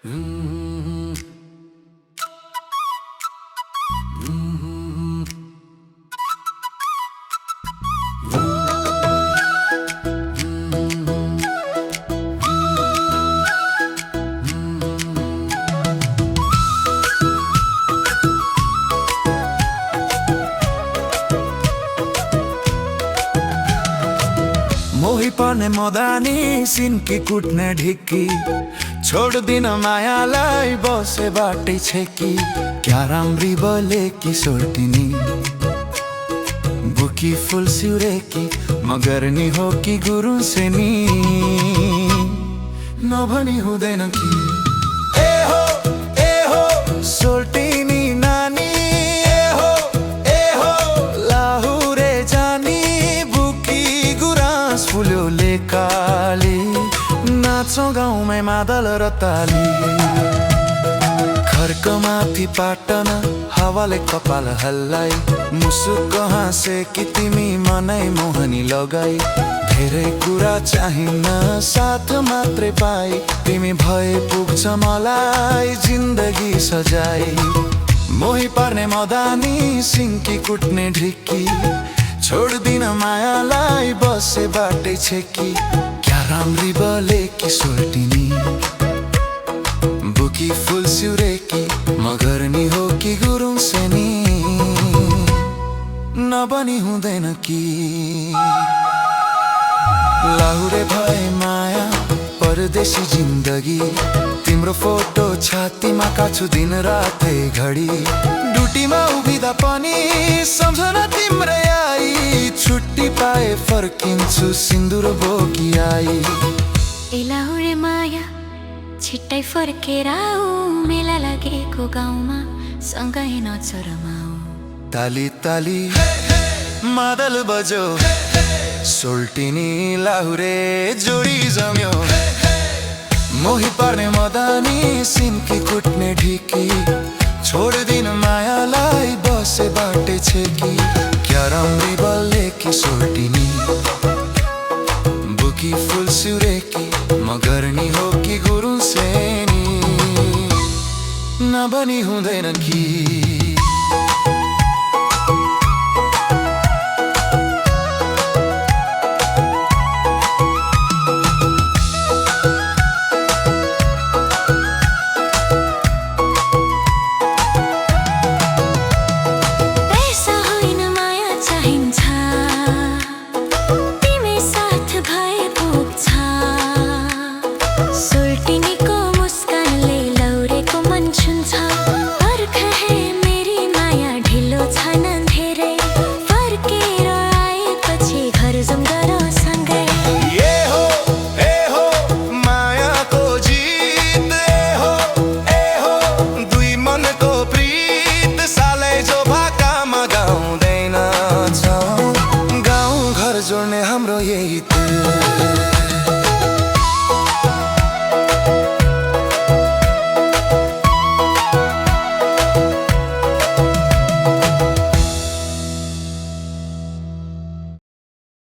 मोही पर्ने मदानी सिन्की कुट्ने ढिक्की छोड्दिन मायालाई बसे बाटै छेकी क्या राम्री बोलेकी सोल्टिनी बुकी फुल सिउरेकी म गर्ने हो कि गुरुसेनी नभनी हुँदैन कि ए हो सोल्टिनी नानी ए हो लाहुरे जानी बुकी गुराँस फुल्यो लेकाली नाचौँ गाउँमै मादल र ताली खर्क माथि पाटन हावाले कपाल हल्लाई मुसुक हाँसे कि तिमी मनै मोहनी लगाई धेरै कुरा चाहिन्न साथ मात्रै पाई तिमी भए पुग्छ मलाई जिन्दगी सजाई मोही पर्ने मदानी सिन्की कुट्ने ढिक्की छोड्दिन मायालाई बसे बाटै छेकी क्या राम्री बोलेकी सोल्टिनी बुकी फुल सिउरेकी म गर्ने हो कि गुरुसेनी नबनी हुँदैन कि लाहुरे भए माया परदेशी जिन्दगी तिम्रो फोटो छातीमा काछु दिन रातै घडी ड्युटीमा उभिँदा पनि सम्झना तिम्रै आई छुट्टी पाए फर्किन्छु सिन्दुर बोकी आई ए लाहुरे माया छिट्टै फर्केर आऊ मेला लागेको गाउँमा सँगै नाच रमाऊ ताली ताली मादल बजो सोल्टिनी लाहुरे जोडी जम्यो मोही पर्ने मदानी सिन्की कुट्ने ढिकी छोड्दिन मायालाई बसे बाटे छेकी क्या राम्री बोलेकी सोल्टिनी बुकी फुल सिउरेकी म गर्ने हो कि गुरुसेनी नबनी हुँदैन कि